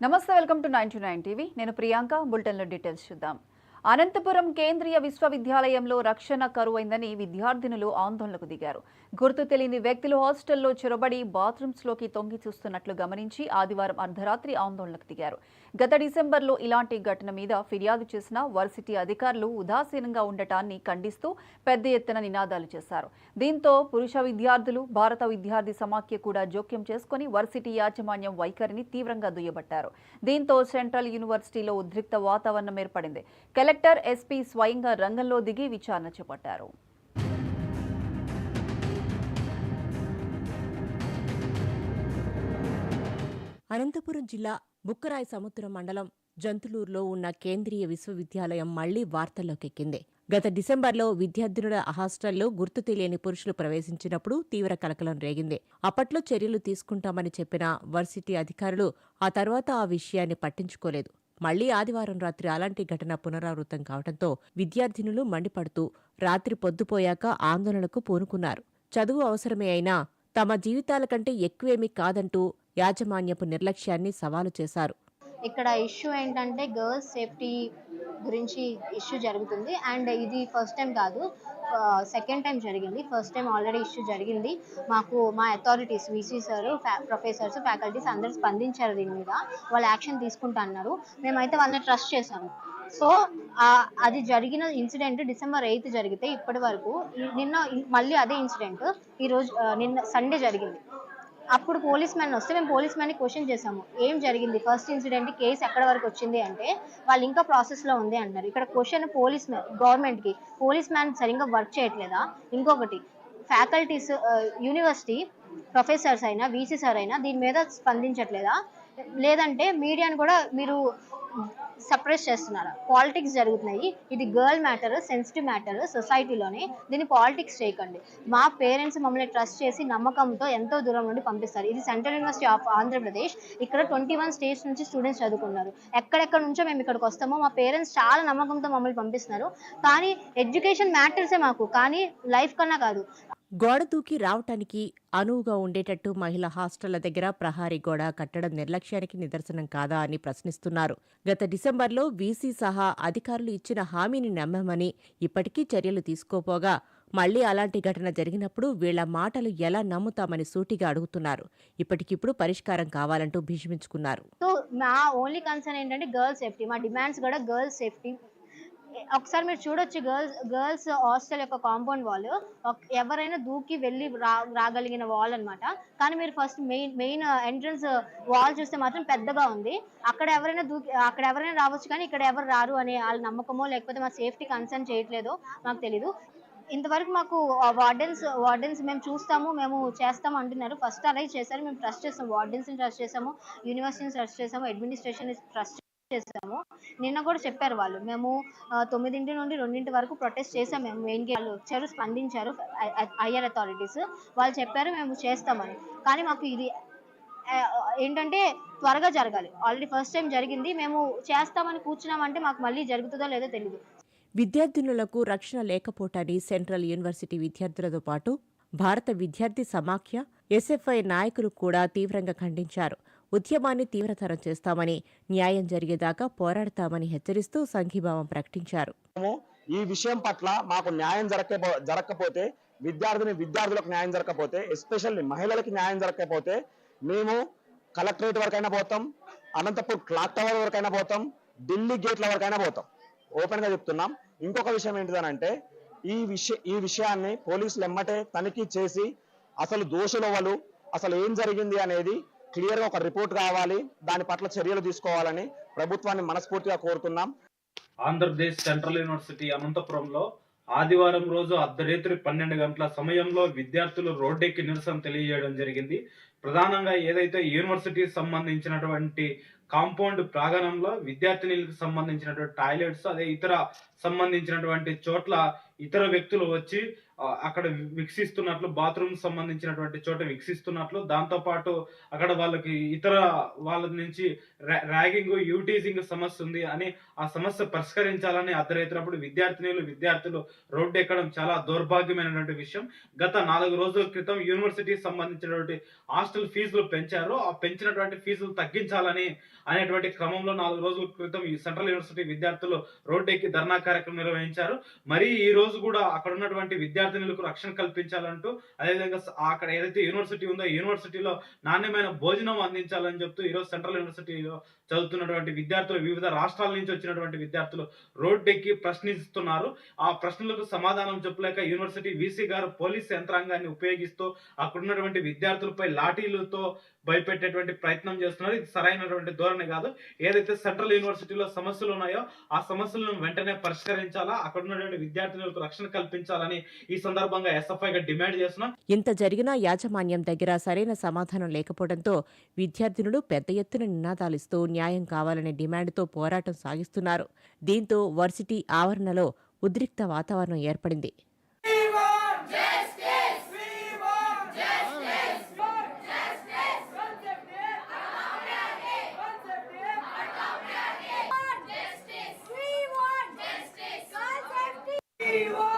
నమస్తే, welcome to 929 TV. నేను ప్రియాంక. బులెటిన్లో డీటెయిల్స్ చూద్దాం. అనంతపురం కేంద్రీయ విశ్వవిద్యాలయంలో రక్షణ కరువైందని విద్యార్థినులు ఆందోళనకు దిగారు. గుర్తు తెలియని వ్యక్తులు హాస్టల్లో చొరబడి బాత్రూమ్స్లోకి తొంగి చూస్తున్నట్లు గమనించి ఆదివారం అర్ధరాత్రి ఆందోళనకు దిగారు. గత డిసెంబర్లో ఇలాంటి ఘటన మీద ఫిర్యాదు చేసిన వర్సిటీ అధికారులు ఉదాసీనంగా ఉండటాన్ని ఖండిస్తూ పెద్ద ఎత్తున నినాదాలు చేశారు. దీంతో పురుష విద్యార్థులు, భారత విద్యార్థి సమాఖ్య కూడా జోక్యం చేసుకుని వర్సిటీ యాజమాన్యం వైఖరిని తీవ్రంగా దుయ్యబట్టారు. దీంతో సెంట్రల్ యూనివర్సిటీలో ఉద్రిక్త వాతావరణం ఏర్పడింది. కలెక్టర్, ఎస్పీ స్వయంగా రంగంలో దిగి విచారణ చేపట్టారు. అనంతపురం జిల్లా బుక్కరాయ సముద్రం మండలం జంతులూరులో ఉన్న కేంద్రీయ విశ్వవిద్యాలయం మళ్లీ వార్తల్లోకెక్కింది. గత డిసెంబర్లో విద్యార్థినుల హాస్టల్లో గుర్తు తెలియని పురుషులు ప్రవేశించినప్పుడు తీవ్ర కలకలం రేగింది. అప్పట్లో చర్యలు తీసుకుంటామని చెప్పిన వర్సిటీ అధికారులు ఆ తర్వాత ఆ విషయాన్ని పట్టించుకోలేదు. మళ్లీ ఆదివారం రాత్రి అలాంటి ఘటన పునరావృతం కావడంతో విద్యార్థినులు మండిపడుతూ రాత్రి పొద్దుపోయాక ఆందోళనకు పూనుకున్నారు. చదువు అవసరమే అయినా తమ జీవితాల కంటే ఎక్కువేమీ కాదంటూ యాజమాన్యపు నిర్లక్ష్యాన్ని సవాలు చేశారు. ఇక్కడ ఇష్యూ ఏంటంటే గర్ల్స్ సేఫ్టీ గురించి ఇష్యూ జరుగుతుంది. అండ్ ఇది ఫస్ట్ టైం కాదు, సెకండ్ టైం జరిగింది. ఫస్ట్ టైం ఆల్రెడీ ఇష్యూ జరిగింది. మాకు మా authorities, VC sir, professors, faculties అందరూ స్పందించారు. దీని మీద వాళ్ళు యాక్షన్ తీసుకుంటా అన్నారు. మేమైతే వాళ్ళని ట్రస్ట్ చేశాము. సో అది జరిగిన ఇన్సిడెంట్ డిసెంబర్ 8 జరిగితే ఇప్పటి వరకు నిన్న మళ్ళీ అదే ఇన్సిడెంట్ ఈరోజు నిన్న సండే జరిగింది. అప్పుడు పోలీస్ మ్యాన్ వస్తే మేము పోలీస్ మ్యాన్ని క్వశ్చన్ చేసాము, ఏం జరిగింది, ఫస్ట్ ఇన్సిడెంట్ కేసు ఎక్కడ వరకు వచ్చింది అంటే వాళ్ళు ఇంకా ప్రాసెస్లో ఉంది అంటున్నారు. ఇక్కడ క్వశ్చన్ పోలీస్ మ్యాన్, గవర్నమెంట్కి పోలీస్ మ్యాన్ సరిగ్గా వర్క్ చేయట్లేదా? ఇంకొకటి ఫ్యాకల్టీస్, యూనివర్సిటీ ప్రొఫెసర్స్ అయినా, వీసీ సార్ అయినా దీని మీద స్పందించట్లేదా? లేదంటే మీడియాను కూడా మీరు సప్రెస్ చేస్తున్నారా? పాలిటిక్స్ జరుగుతున్నాయి. ఇది గర్ల్ మ్యాటర్, సెన్సిటివ్ మ్యాటర్ సొసైటీలోనే. దీన్ని పాలిటిక్స్ చేయకండి. మా పేరెంట్స్ మమ్మల్ని ట్రస్ట్ చేసి నమ్మకంతో ఎంతో దూరం నుండి పంపిస్తారు. ఇది సెంట్రల్ యూనివర్సిటీ ఆఫ్ ఆంధ్రప్రదేశ్. ఇక్కడ 21 స్టేట్స్ నుంచి స్టూడెంట్స్ చదువుకున్నారు. ఎక్కడెక్కడ నుంచో మేము ఇక్కడికి వస్తామో మా పేరెంట్స్ చాలా నమ్మకంతో మమ్మల్ని పంపిస్తున్నారు. కానీ ఎడ్యుకేషన్ మ్యాటర్సే మాకు, కానీ లైఫ్ కన్నా కాదు. గోడ దూకి రావటానికి అనువుగా ఉండేటట్టు మహిళా హాస్టళ్ల దగ్గర ప్రహారీ గోడ కట్టడం నిర్లక్ష్యానికి నిదర్శనం కాదా అని ప్రశ్నిస్తున్నారు. గత డిసెంబర్లో వీసీ సహా అధికారులు ఇచ్చిన హామీని నమ్మామని, ఇప్పటికీ చర్యలు తీసుకోపోగా మళ్లీ అలాంటి ఘటన జరిగినప్పుడు వీళ్ల మాటలు ఎలా నమ్ముతామని సూటిగా అడుగుతున్నారు. ఇప్పటికిప్పుడు పరిష్కారం కావాలంటూ భీష్మించుకున్నారు. సో మా ఓన్లీ కన్సర్న్ ఏంటంటే గర్ల్స్ సేఫ్టీ. మా డిమాండ్స్ కూడా గర్ల్స్ సేఫ్టీ. ఒకసారి మీరు చూడొచ్చు, గర్ల్స్ హాస్టల్ యొక్క కాంపౌండ్ వాల్ ఎవరైనా దూకి వెళ్ళి రాగలిగిన వాల్ అనమాట. కానీ మీరు ఫస్ట్ మెయిన్ ఎంట్రన్స్ వాల్ చూస్తే మాత్రం పెద్దగా ఉంది. అక్కడ ఎవరైనా రావచ్చు, కానీ ఇక్కడ ఎవరు రారు అనే వాళ్ళ నమ్మకమో లేకపోతే మా సేఫ్టీ కన్సర్న్ చేయట్లేదో నాకు తెలీదు. ఇంతవరకు మాకు వార్డెన్స్ మేము చూస్తాము, మేము చేస్తాము అంటున్నారు. ఫస్ట్ అలైజ్ చేశారు, మేము ట్రస్ట్ చేస్తాము. వార్డెన్స్ని ట్రస్ట్ చేసాము, యూనివర్సిటీని ట్రస్ట్ చేసాము, అడ్మినిస్ట్రేషన్ ట్రస్ట్ చేసాము. నిన్న కూడా చెప్పారు వాళ్ళు, మేము 9 నుండి 2 వరకు ప్రొటెస్ట్ చేసాం. మేము మెయిన్ వాళ్ళు వచ్చారు, స్పందించారు హయ్యర్ అథారిటీస్. వాళ్ళు చెప్పారు మేము చేస్తామని. కానీ మాకు ఇది ఏంటంటే త్వరగా జరగాలి. ఆల్రెడీ ఫస్ట్ టైం జరిగింది, మేము చేస్తామని కూర్చున్నామంటే మాకు మళ్ళీ జరుగుతుందో లేదో తెలియదు. విద్యార్థినులకు రక్షణ లేకపోవటాన్ని సెంట్రల్ యూనివర్సిటీ విద్యార్థులతో పాటు భారత విద్యార్థి సమాఖ్య, ఎస్ఎఫ్ఐ నాయకులు కూడా తీవ్రంగా ఖండించారు. ఉద్యమాన్ని తీవ్రతరం చేస్తామని, న్యాయం జరిగేదాకా పోరాడతామని హెచ్చరిస్తూ సంఘీభావం ప్రకటించారు. ఈ విషయం పట్ల మాకు న్యాయం జరగకపోతే, విద్యార్థులకు న్యాయం జరగకపోతే, ఎస్పెషల్లీ మహిళలకి న్యాయం జరగకపోతే మేము కలెక్టరేట్ వరకైనా పోతాం, అనంతపూర్ క్లాక్ టవర్ వరకైనా పోతాం, ఢిల్లీ గేట్ల వరకైనా పోతాం. ఓపెన్ గా చెప్తున్నాం. ఇంకొక విషయం ఏంటిదనంటే, ఈ విషయాన్ని పోలీసులు ఎమ్మటే తనిఖీ చేసి అసలు దోషులు వాళ్ళు, అసలు ఏం జరిగింది అనేది క్లియర్ గా ఒక రిపోర్ట్ కావాలి. దాని పట్ల చర్యలు తీసుకోవాలని ప్రభుత్వాన్ని మనస్ఫూర్తిగా కోరుతున్నాం. ఆంధ్రప్రదేశ్ సెంట్రల్ యూనివర్సిటీ అనంతపురంలో ఆదివారం రోజు అర్ధరాత్రి 12 గంటల సమయంలో విద్యార్థులు రోడ్డెక్కి నిరసన తెలియజేయడం జరిగింది. ప్రధానంగా ఏదైతే యూనివర్సిటీకి సంబంధించినటువంటి కాంపౌండ్ ప్రాంగణంలో విద్యార్థినులకు సంబంధించినటువంటి టాయిలెట్స్, అదే ఇతర సంబంధించినటువంటి చోట్ల ఇతర వ్యక్తులు వచ్చి అక్కడ వీక్షిస్తున్నట్లు, బాత్రూమ్ సంబంధించినటువంటి చోట వీక్షిస్తున్నట్లు, దాంతో పాటు అక్కడ వాళ్ళకి ఇతర వాళ్ళ నుంచి ర్యాగింగ్, యూటీజింగ్ సమస్య ఉంది అని ఆ సమస్య పరిష్కరించాలని అర్ధరైతున్నప్పుడు విద్యార్థులు రోడ్డు ఎక్కడం చాలా దౌర్భాగ్యమైనటువంటి విషయం. గత 4 రోజుల క్రితం యూనివర్సిటీకి సంబంధించినటువంటి హాస్టల్ ఫీజులు పెంచారు. ఆ పెంచినటువంటి ఫీజులు తగ్గించాలని అనేటువంటి క్రమంలో 4 రోజుల క్రితం ఈ సెంట్రల్ యూనివర్సిటీ విద్యార్థులు రోడ్డెక్కి ధర్నా కార్యక్రమం నిర్వహించారు. మరి ఈ రోజు కూడా అక్కడ ఉన్నటువంటి విద్యార్థినులకు రక్షణ కల్పించాలంటూ, అదేవిధంగా అక్కడ ఏదైతే యూనివర్సిటీ ఉందో యూనివర్సిటీలో నాణ్యమైన భోజనం అందించాలని చెప్తూ ఈరోజు సెంట్రల్ యూనివర్సిటీలో చదువుతున్నటువంటి విద్యార్థులు, వివిధ రాష్ట్రాల నుంచి వచ్చినటువంటి విద్యార్థులు రోడ్డెక్కి ప్రశ్నిస్తున్నారు. ఆ ప్రశ్నలకు సమాధానం చెప్పలేక యూనివర్సిటీ వీసీ గారు పోలీస్ యంత్రాంగాన్ని ఉపయోగిస్తూ అక్కడ ఉన్నటువంటి విద్యార్థులపై లాఠీలతో భయపెట్టేటువంటి ప్రయత్నం చేస్తున్నారు. ఇది సరైనటువంటి ధోరణి కాదు. ఏదైతే సెంట్రల్ యూనివర్సిటీలో సమస్యలు ఉన్నాయో ఆ సమస్యలను వెంటనే పరిష్కరించాలా, అక్కడ ఉన్నటువంటి విద్యార్థులకు రక్షణ కల్పించాలని ఈ సందర్భంగా ఎస్ఎఫ్ఐగా డిమాండ్ చేస్తున్నాం. ఇంత జరిగినా యాజమాన్యం దగ్గర సరైన సమాధానం లేకపోవడంతో విద్యార్థినులు పెద్ద ఎత్తున నినాదాలిస్తూ న్యాయం కావాలనే డిమాండ్తో పోరాటం సాగిస్తున్నారు. దీంతో వర్సిటీ ఆవరణలో ఉద్రిక్త వాతావరణం ఏర్పడింది. We want